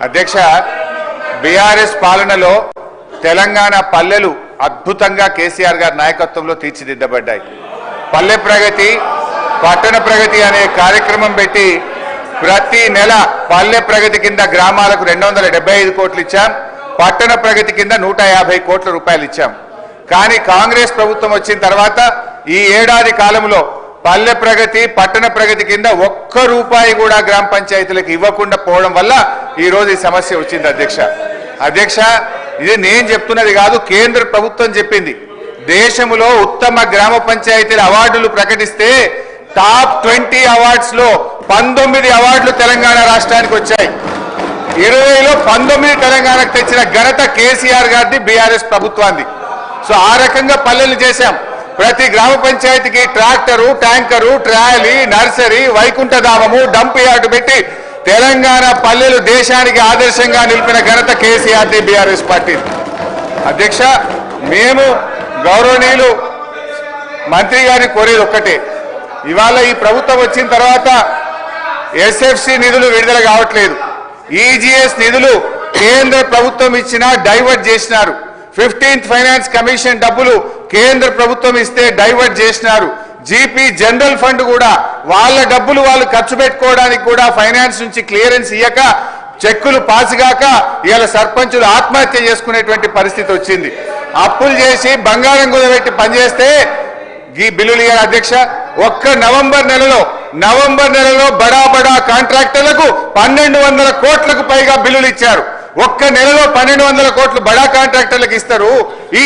అధ్యక్ష, బీఆర్ఎస్ పాలనలో తెలంగాణ పల్లెలు అద్భుతంగా కేసీఆర్ గారి నాయకత్వంలో తీర్చిదిద్దబడ్డాయి. పల్లె ప్రగతి, పట్టణ ప్రగతి అనే కార్యక్రమం పెట్టి ప్రతి నెల పల్లె ప్రగతి కింద గ్రామాలకు 275 కోట్లు ఇచ్చాం, పట్టణ ప్రగతి కింద 150 కోట్ల రూపాయలు ఇచ్చాం. కానీ కాంగ్రెస్ ప్రభుత్వం వచ్చిన తర్వాత ఈ ఏడాది కాలంలో పల్లె ప్రగతి, పట్టణ ప్రగతి కింద ఒక్క రూపాయి కూడా గ్రామ పంచాయతీలకు ఇవ్వకుండా పోవడం వల్ల ఈ రోజు ఈ సమస్య వచ్చింది. అధ్యక్ష, ఇది నేను చెప్తున్నది కాదు, కేంద్ర ప్రభుత్వం చెప్పింది. దేశంలో ఉత్తమ గ్రామ పంచాయతీల అవార్డులు ప్రకటిస్తే టాప్ 20 అవార్డ్స్ లో 19 అవార్డులు తెలంగాణ రాష్ట్రానికి వచ్చాయి. 20లో 19 తెలంగాణకు తెచ్చిన ఘనత కేసీఆర్ గారిది, బీఆర్ఎస్ ప్రభుత్వాన్ని. సో ఆ రకంగా పల్లెలు చేశాం. ప్రతి గ్రామ పంచాయతీకి ట్రాక్టరు, ట్యాంకరు, ట్రాలీ, నర్సరీ, వైకుంఠధామము, డంప్ యార్డు పెట్టి తెలంగాణ పల్లెలు దేశానికి ఆదర్శంగా నిలిపిన ఘనత కేసీఆర్ది, బీఆర్ఎస్ పార్టీ. అధ్యక్ష, మేము గౌరవనీయులు మంత్రి గారిని కోరేది ఒక్కటే, ఇవాళ ఈ ప్రభుత్వం వచ్చిన తర్వాత ఎస్ఎఫ్సి నిధులు విడుదల కావట్లేదు. ఈజీఎస్ నిధులు కేంద్ర ప్రభుత్వం ఇచ్చినా డైవర్ట్ చేసినారు. 15th ఫైనాన్స్ కమిషన్ డబ్బులు కేంద్ర ప్రభుత్వం ఇస్తే డైవర్ట్ చేసినారు. జీపీ జనరల్ ఫండ్ కూడా వాళ్ళ డబ్బులు వాళ్ళు ఖర్చు పెట్టుకోవడానికి కూడా ఫైనాన్స్ నుంచి క్లియరెన్స్ ఇయ్యక, చెక్కులు పాసుగాక ఇవాళ సర్పంచులు ఆత్మహత్య చేసుకునేటువంటి పరిస్థితి వచ్చింది. అప్పులు చేసి బంగారం కుదబెట్టి పనిచేస్తే ఈ బిల్లులు ఇయ్యారు. అధ్యక్ష, ఒక్క నవంబర్ నెలలో బడా కాంట్రాక్టర్లకు 1200 కోట్లకు పైగా బిల్లులు ఇచ్చారు. ఒక్క నెలలో 1200 కోట్లు బడా కాంట్రాక్టర్లకు ఇస్తారు. ఈ